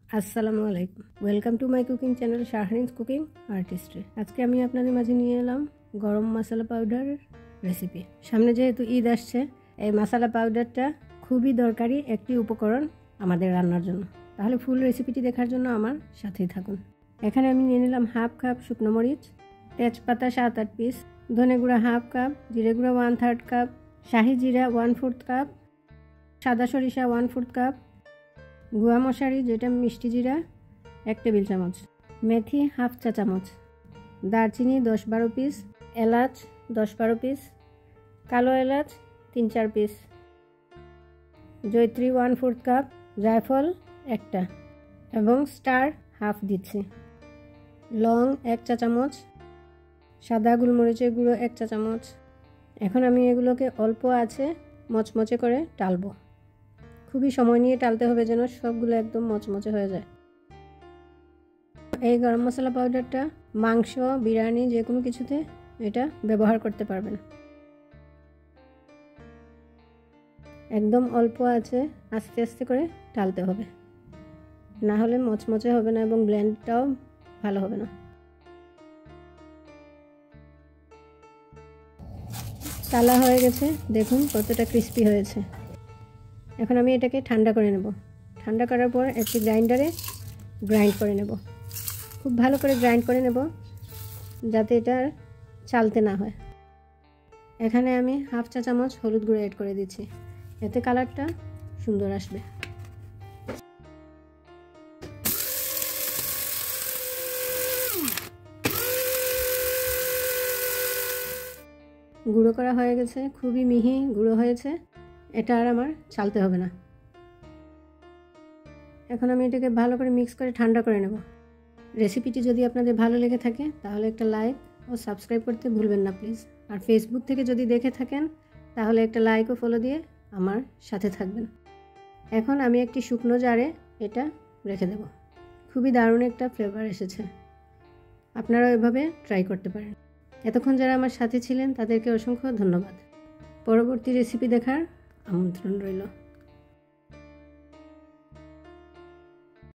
আসসালামু আলাইকুম, welcome to my cooking channel Shahrin's cooking artistry. আজকে আমি আপনাদের মাঝে নিয়ে এলাম গরম মশলা পাউডারের রেসিপি। সামনে যেহেতু ঈদ আসছে, এই মশলা পাউডারটা খুবই দরকারি একটি উপকরণ আমাদের রান্নার জন্য। তাহলে ফুল রেসিপিটি দেখার জন্য আমার সাথেই থাকুন। এখানে আমি নিয়ে নিলাম হাফ কাপ শুকনো মরিচ, তেজপাতা 7-8 পিস, ধনে গুঁড়া হাফ কাপ, জিরে গুঁড়া 1/3 কাপ, শাহি জিরা 1/4 কাপ, সাদা সরিষা 1/4 কাপ, গুয়া মশারি যেটা মিষ্টি জিরা 1 টেবিল চামচ, মেথি হাফ চা চামচ, দারচিনি 10-12 পিস, এলাচ 10-12 পিস, কালো এলাচ 3-4 পিস, জয়ত্রী 1/4 কাপ, জায়ফল 1টা এবং স্টার হাফ দিচ্ছি, লং 1 চা চামচ, সাদা গোলমরিচের গুঁড়ো 1 চা চামচ। এখন আমি এগুলোকে অল্প আছে মচমচে করে টালবো। খুবই সময় নিয়ে টালতে হবে যেন সবগুলো একদম মচমচে হয়ে যায়। এই গরম মশলা পাউডারটা মাংস, বিরিয়ানি যে কোনো কিছুতে এটা ব্যবহার করতে পারবেন। একদম অল্প আছে আস্তে আস্তে করে টালতে হবে, না হলে মচমচে হবে না এবং ব্লেন্ডটাও ভালো হবে না। টালা হয়ে গেছে, দেখুন কতটা ক্রিস্পি হয়েছে। এখন আমি এটাকে ঠান্ডা করে নেব। ঠান্ডা করার পর একটি গ্রাইন্ডারে গ্রাইন্ড করে নেব। খুব ভালো করে গ্রাইন্ড করে নেব যাতে এটা চালতে না হয়। এখানে আমি হাফ চা চামচ হলুদ গুঁড়ো অ্যাড করে দিচ্ছি, এতে কালারটা সুন্দর আসবে। গুঁড়ো করা হয়ে গেছে, খুবই মিহি গুঁড়ো হয়েছে। এটা আর আমার চালতে হবে না। এখন আমি এটাকে ভালো করে মিক্স করে ঠান্ডা করে নেব। রেসিপিটি যদি আপনাদের ভালো লেগে থাকে তাহলে একটা লাইক ও সাবস্ক্রাইব করতে ভুলবেন না প্লিজ। আর ফেসবুক থেকে যদি দেখে থাকেন তাহলে একটা লাইক ও ফলো দিয়ে আমার সাথে থাকবেন। এখন আমি একটি শুকনো জারে এটা রেখে দেব। খুবই দারুণ একটা ফ্লেভার এসেছে, আপনারাও এভাবে ট্রাই করতে পারেন। এতক্ষণ যারা আমার সাথে ছিলেন তাদেরকে অসংখ্য ধন্যবাদ। পরবর্তী রেসিপি দেখার আমন্ত্রণ রইল।